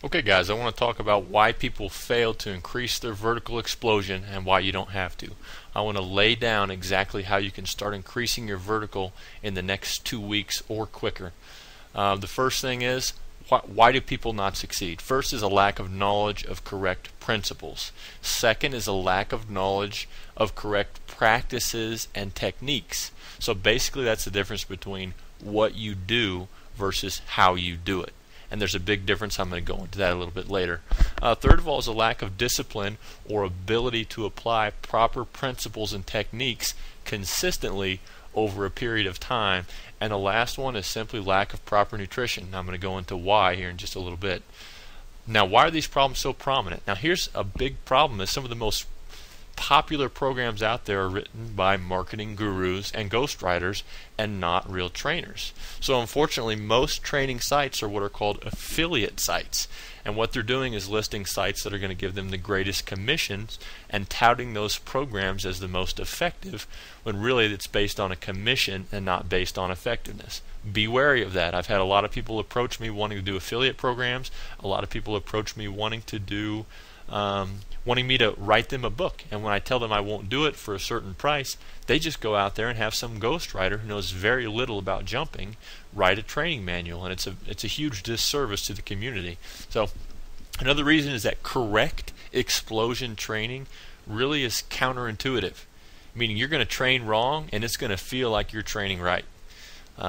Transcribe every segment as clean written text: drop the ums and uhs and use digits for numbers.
Okay guys, I want to talk about why people fail to increase their vertical explosion and why you don't have to. I want to lay down exactly how you can start increasing your vertical in the next 2 weeks or quicker. The first thing is, why do people not succeed? First is a lack of knowledge of correct principles. Second is a lack of knowledge of correct practices and techniques. So basically that's the difference between what you do versus how you do it. And there's a big difference. I'm going to go into that a little bit later. Third of all is a lack of discipline or ability to apply proper principles and techniques consistently over a period of time. And the last one is simply lack of proper nutrition. Now I'm going to go into why here in just a little bit. Now, why are these problems so prominent? Now here's a big problem: is some of the most popular programs out there are written by marketing gurus and ghostwriters and not real trainers. So unfortunately, most training sites are what are called affiliate sites, and what they're doing is listing sites that are going to give them the greatest commissions and touting those programs as the most effective, when really it's based on a commission and not based on effectiveness. Be wary of that. I've had a lot of people approach me wanting to do affiliate programs. A lot of people approach me wanting to do wanting me to write them a book, and when I tell them I won't do it for a certain price, they just go out there and have some ghostwriter who knows very little about jumping write a training manual, and it's a huge disservice to the community. So another reason is that correct explosion training really is counterintuitive, meaning you're going to train wrong and it's going to feel like you're training right.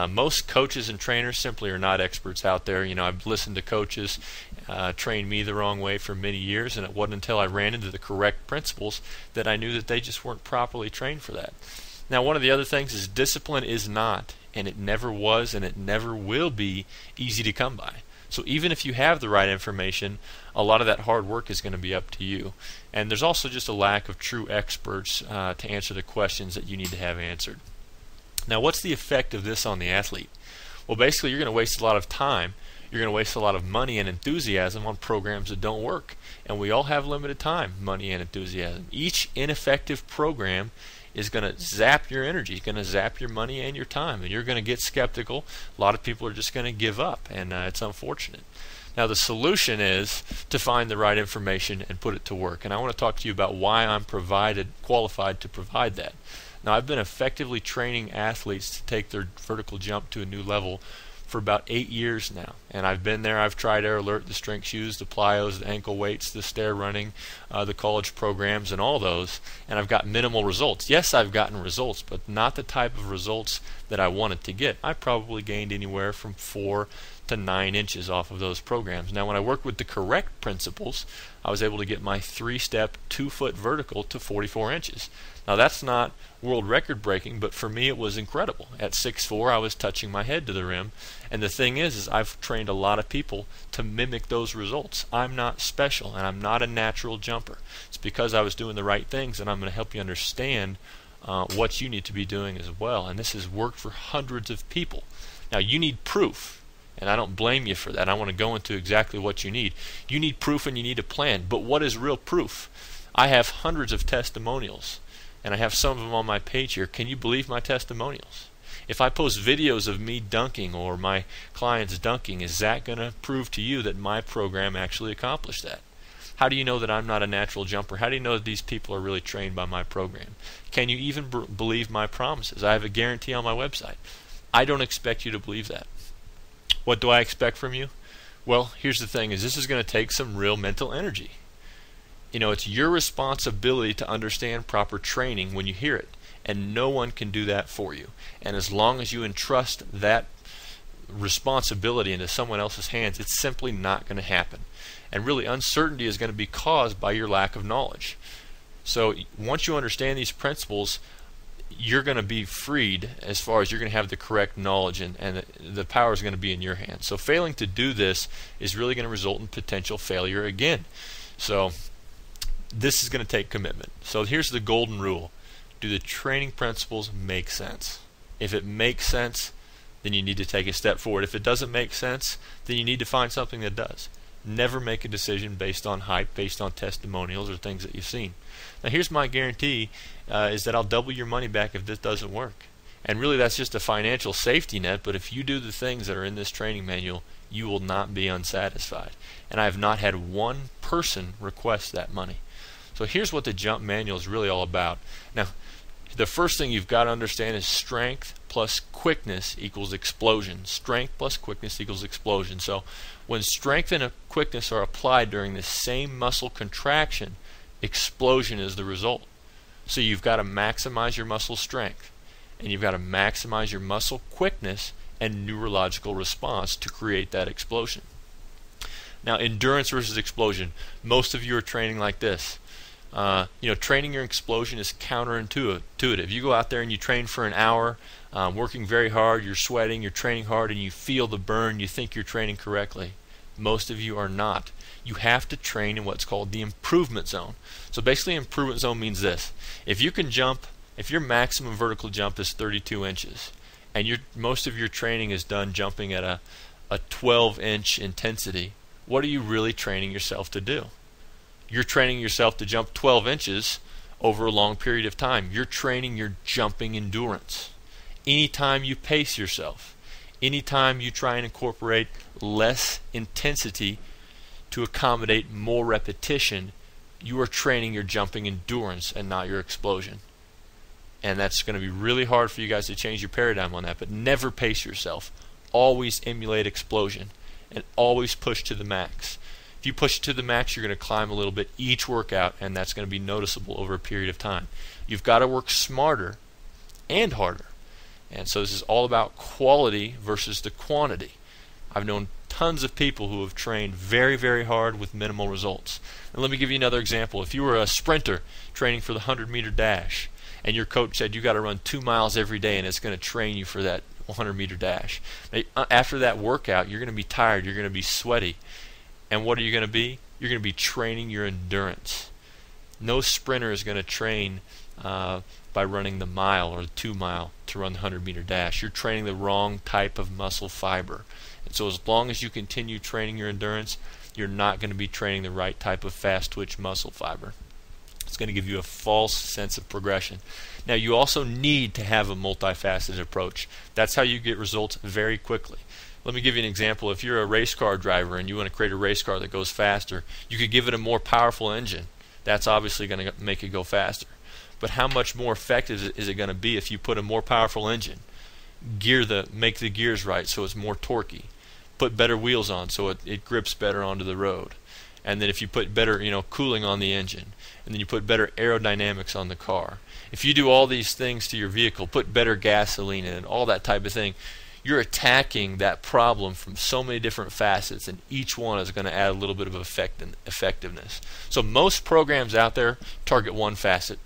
Most coaches and trainers simply are not experts out there. You know, I've listened to coaches train me the wrong way for many years, and it wasn't until I ran into the correct principles that I knew that they just weren't properly trained for that. Now, one of the other things is discipline is not, and it never was, and it never will be easy to come by. So even if you have the right information, a lot of that hard work is going to be up to you. And there's also just a lack of true experts to answer the questions that you need to have answered. Now, what's the effect of this on the athlete? Well, basically, you're going to waste a lot of time. You're going to waste a lot of money and enthusiasm on programs that don't work. And we all have limited time, money and enthusiasm. Each ineffective program is going to zap your energy, going to zap your money and your time, and you're going to get skeptical. A lot of people are just going to give up, and it's unfortunate. Now, the solution is to find the right information and put it to work. And I want to talk to you about why I'm qualified to provide that. Now, I've been effectively training athletes to take their vertical jump to a new level for about 8 years now, and I've been there. I've tried Air Alert, the strength shoes, the plyos, the ankle weights, the stair running, the college programs, and all those, and I've got minimal results. Yes, I've gotten results, but not the type of results that I wanted to get. I probably gained anywhere from 4 to 9 inches off of those programs. Now, when I worked with the correct principles, I was able to get my 3-step 2-foot vertical to 44 inches. Now, that's not world record breaking, but for me it was incredible. At 6'4", I was touching my head to the rim, and the thing is I've trained a lot of people to mimic those results. I'm not special, and I'm not a natural jumper. It's because I was doing the right things, and I'm going to help you understand what you need to be doing as well. And this has worked for hundreds of people. Now, you need proof, and I don't blame you for that. I want to go into exactly what you need. You need proof and you need a plan. But what is real proof? I have hundreds of testimonials, and I have some of them on my page here. Can you believe my testimonials? If I post videos of me dunking or my clients dunking, is that going to prove to you that my program actually accomplished that? How do you know that I'm not a natural jumper? How do you know that these people are really trained by my program? Can you even believe my promises? I have a guarantee on my website. I don't expect you to believe that. What do I expect from you? Well, here's the thing, is this is going to take some real mental energy. You know, it's your responsibility to understand proper training when you hear it, and no one can do that for you. And as long as you entrust that responsibility into someone else's hands, it's simply not going to happen. And really, uncertainty is going to be caused by your lack of knowledge. So once you understand these principles, you're going to be freed as far as you're going to have the correct knowledge, and the power is going to be in your hands. So failing to do this is really going to result in potential failure again. So this is going to take commitment. So here's the golden rule. Do the training principles make sense? If it makes sense, then you need to take a step forward. If it doesn't make sense, then you need to find something that does. Never make a decision based on hype, based on testimonials or things that you've seen. Now, here's my guarantee, is that I'll double your money back if this doesn't work. And really that's just a financial safety net, but if you do the things that are in this training manual, you will not be unsatisfied. And I have not had one person request that money. So here's what the jump manual is really all about. Now, the first thing you've got to understand is strength plus quickness equals explosion. Strength plus quickness equals explosion. So when strength and quickness are applied during the same muscle contraction, explosion is the result. So you've got to maximize your muscle strength, and you've got to maximize your muscle quickness and neurological response to create that explosion. Now, endurance versus explosion. Most of you are training like this. Training your explosion is counterintuitive. You go out there and you train for an hour, working very hard, you're sweating, you're training hard, and you feel the burn, you think you're training correctly. Most of you are not. You have to train in what's called the improvement zone. So basically, improvement zone means this. If you can jump, if your maximum vertical jump is 32 inches, and most of your training is done jumping at a 12-inch intensity, what are you really training yourself to do? You're training yourself to jump 12 inches over a long period of time. You're training your jumping endurance. Anytime you pace yourself, anytime you try and incorporate less intensity to accommodate more repetition, you are training your jumping endurance and not your explosion. And that's going to be really hard for you guys to change your paradigm on that, but never pace yourself. Always emulate explosion and always push to the max. If you push it to the max, you're going to climb a little bit each workout, and that's going to be noticeable over a period of time. You've got to work smarter and harder. And so this is all about quality versus the quantity. I've known tons of people who have trained very, very hard with minimal results. And let me give you another example. If you were a sprinter training for the 100-meter dash, and your coach said you got to run 2 miles every day and it's going to train you for that 100-meter dash. After that workout, you're going to be tired, you're going to be sweaty. And what are you going to be? You're going to be training your endurance. No sprinter is going to train by running the mile or the 2 mile to run the 100-meter dash. You're training the wrong type of muscle fiber. And so as long as you continue training your endurance, you're not going to be training the right type of fast twitch muscle fiber. It's going to give you a false sense of progression. Now, you also need to have a multifaceted approach. That's how you get results very quickly. Let me give you an example. If you're a race car driver and you want to create a race car that goes faster, you could give it a more powerful engine. That's obviously going to make it go faster. But how much more effective is it going to be if you put a more powerful engine? Make the gears right so it's more torquey. Put better wheels on so it grips better onto the road. And then if you put better cooling on the engine, and then you put better aerodynamics on the car. If you do all these things to your vehicle, put better gasoline in it, all that type of thing, you're attacking that problem from so many different facets, and each one is going to add a little bit of effectiveness. So most programs out there target one facet.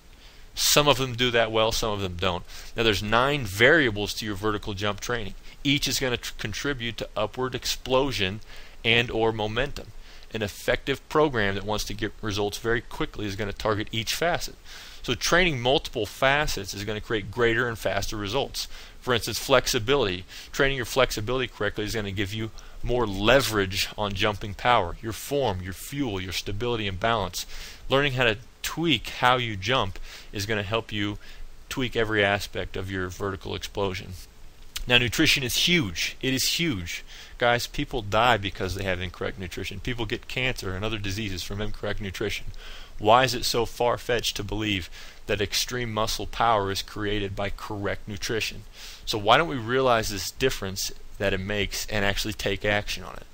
Some of them do that well, some of them don't. Now there's 9 variables to your vertical jump training. Each is going to contribute to upward explosion and or momentum. An effective program that wants to get results very quickly is going to target each facet. So training multiple facets is going to create greater and faster results. For instance, flexibility. Training your flexibility correctly is going to give you more leverage on jumping power, your form, your fuel, your stability and balance. Learning how to tweak how you jump is going to help you tweak every aspect of your vertical explosion. Now, nutrition is huge. It is huge. Guys, people die because they have incorrect nutrition. People get cancer and other diseases from incorrect nutrition. Why is it so far-fetched to believe that extreme muscle power is created by correct nutrition? So why don't we realize this difference that it makes and actually take action on it?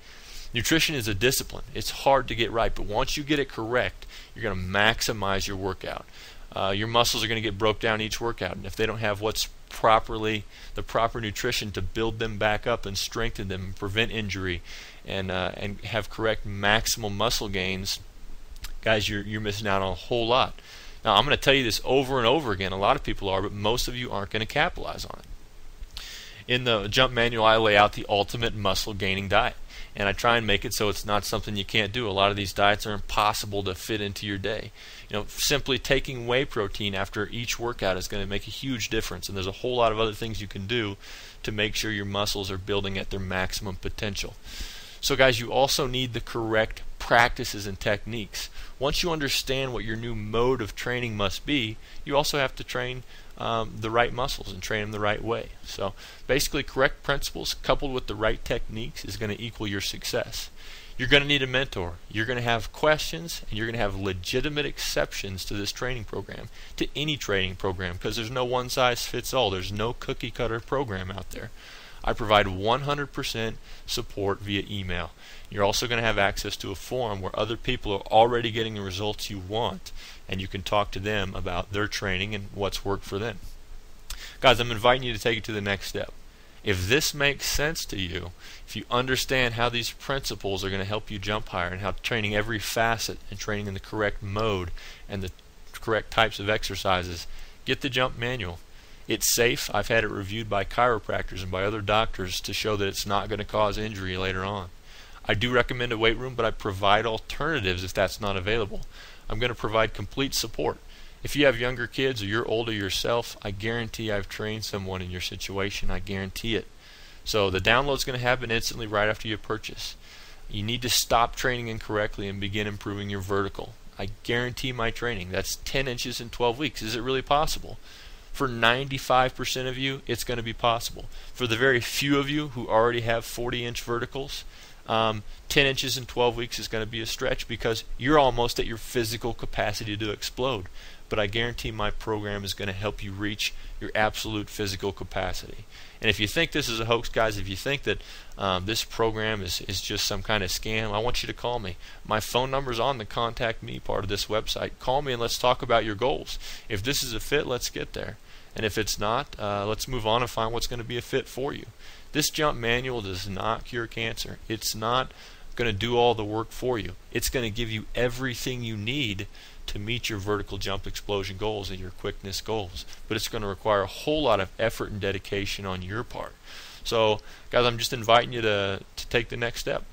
Nutrition is a discipline. It's hard to get right, but once you get it correct, you're going to maximize your workout. Your muscles are going to get broke down each workout, and if they don't have the proper nutrition to build them back up and strengthen them and prevent injury and have correct maximal muscle gains, guys, you're missing out on a whole lot. Now, I'm going to tell you this over and over again. A lot of people are, but most of you aren't going to capitalize on it. In the jump manual, I lay out the ultimate muscle gaining diet, and I try and make it so it's not something you can't do. A lot of these diets are impossible to fit into your day. Simply taking whey protein after each workout is going to make a huge difference, and there's a whole lot of other things you can do to make sure your muscles are building at their maximum potential. So guys, you also need the correct practices and techniques. Once you understand what your new mode of training must be, you also have to train the right muscles and train them the right way. So basically, correct principles coupled with the right techniques is going to equal your success. You're going to need a mentor. You're going to have questions, and you're going to have legitimate exceptions to this training program, to any training program, because there's no one size fits all. There's no cookie cutter program out there. I provide 100% support via email. You're also going to have access to a forum where other people are already getting the results you want, and you can talk to them about their training and what's worked for them. Guys, I'm inviting you to take it to the next step. If this makes sense to you, if you understand how these principles are going to help you jump higher, and how training every facet and training in the correct mode and the correct types of exercises, get the jump manual. It's safe. I've had it reviewed by chiropractors and by other doctors to show that it's not going to cause injury later on. I do recommend a weight room, but I provide alternatives if that's not available. I'm going to provide complete support. If you have younger kids or you're older yourself, I guarantee I've trained someone in your situation. I guarantee it. So the download's going to happen instantly right after you purchase. You need to stop training incorrectly and begin improving your vertical. I guarantee my training. That's 10 inches in 12 weeks. Is it really possible? For 95% of you, it's going to be possible. For the very few of you who already have 40-inch verticals, 10 inches in 12 weeks is going to be a stretch because you're almost at your physical capacity to explode. But I guarantee my program is going to help you reach your absolute physical capacity. And if you think this is a hoax, guys, if you think that this program is just some kind of scam, I want you to call me. My phone number is on the contact me part of this website. Call me and let's talk about your goals. If this is a fit, let's get there. And if it's not, let's move on and find what's going to be a fit for you. This jump manual does not cure cancer. It's not going to do all the work for you. It's going to give you everything you need to meet your vertical jump explosion goals and your quickness goals. But it's going to require a whole lot of effort and dedication on your part. So, guys, I'm just inviting you to take the next step.